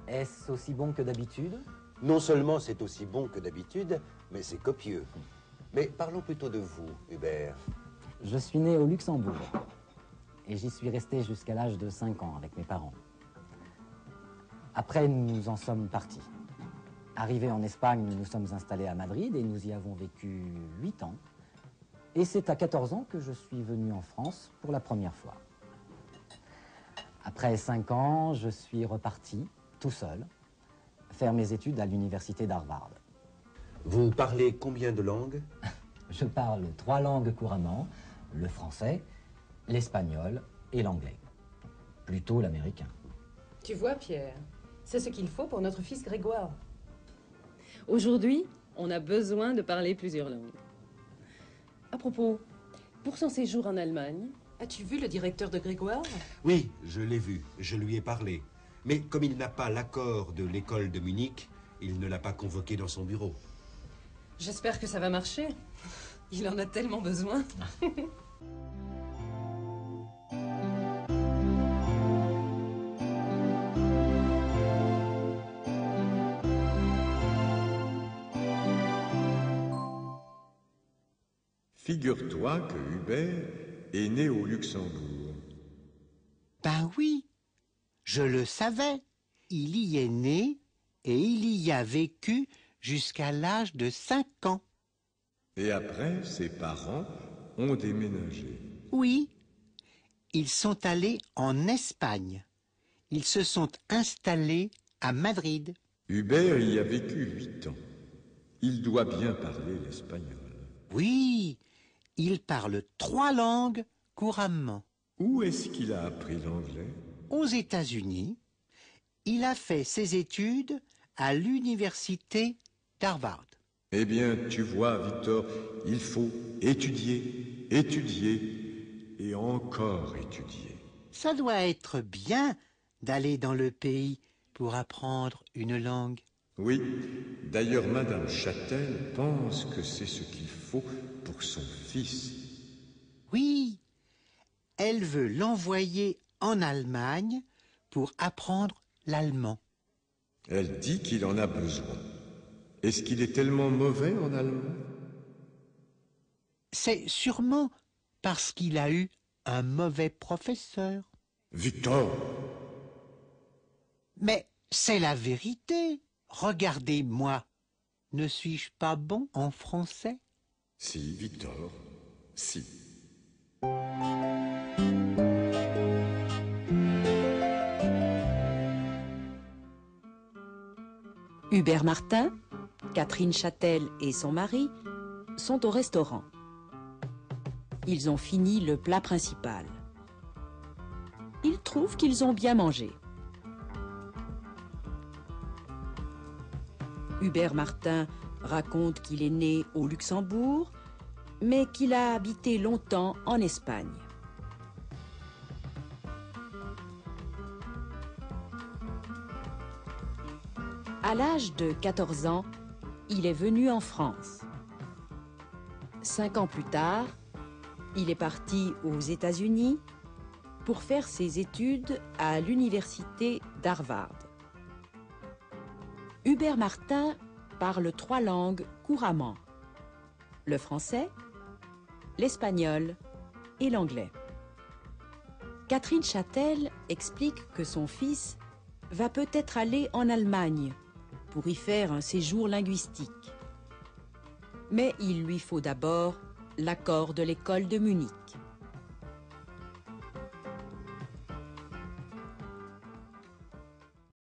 Est-ce aussi bon que d'habitude? Non seulement c'est aussi bon que d'habitude, mais c'est copieux. Mais parlons plutôt de vous, Hubert. Je suis né au Luxembourg. Et j'y suis resté jusqu'à l'âge de 5 ans avec mes parents. Après, nous en sommes partis. Arrivés en Espagne, nous nous sommes installés à Madrid et nous y avons vécu 8 ans. Et c'est à 14 ans que je suis venu en France pour la première fois. Après 5 ans, je suis reparti, tout seul, faire mes études à l'université d'Harvard. Vous parlez combien de langues? Je parle 3 langues couramment, le français, l'espagnol et l'anglais. Plutôt l'américain. Tu vois, Pierre, c'est ce qu'il faut pour notre fils Grégoire. Aujourd'hui, on a besoin de parler plusieurs langues. À propos, pour son séjour en Allemagne... As-tu vu le directeur de Grégoire? Oui, je l'ai vu, je lui ai parlé. Mais comme il n'a pas l'accord de l'école de Munich, il ne l'a pas convoqué dans son bureau. J'espère que ça va marcher. Il en a tellement besoin. Figure-toi que Hubert est né au Luxembourg. Ben oui, je le savais. Il y est né et il y a vécu jusqu'à l'âge de 5 ans. Et après, ses parents ont déménagé. Oui, ils sont allés en Espagne. Ils se sont installés à Madrid. Hubert y a vécu 8 ans. Il doit bien parler l'espagnol. Oui, il parle 3 langues couramment. Où est-ce qu'il a appris l'anglais? Aux États-Unis, il a fait ses études à l'université d'Harvard. Eh bien, tu vois, Victor, il faut étudier, étudier et encore étudier. Ça doit être bien d'aller dans le pays pour apprendre une langue. Oui, d'ailleurs, Madame Châtel pense que c'est ce qu'il faut pour son fils. Oui, elle veut l'envoyer en Allemagne pour apprendre l'allemand. Elle dit qu'il en a besoin. Est-ce qu'il est tellement mauvais en allemand? C'est sûrement parce qu'il a eu un mauvais professeur. Victor! Mais c'est la vérité. Regardez-moi. Ne suis-je pas bon en français? Si, Victor, si. Hubert Martin, Catherine Châtel et son mari sont au restaurant. Ils ont fini le plat principal. Ils trouvent qu'ils ont bien mangé. Hubert Martin raconte qu'il est né au Luxembourg, mais qu'il a habité longtemps en Espagne. À l'âge de 14 ans, il est venu en France. 5 ans plus tard, il est parti aux États-Unis pour faire ses études à l'université d'Harvard. Hubert Martin parle 3 langues couramment: le français, l'espagnol et l'anglais. Catherine Châtel explique que son fils va peut-être aller en Allemagne pour y faire un séjour linguistique. Mais il lui faut d'abord l'accord de l'école de Munich.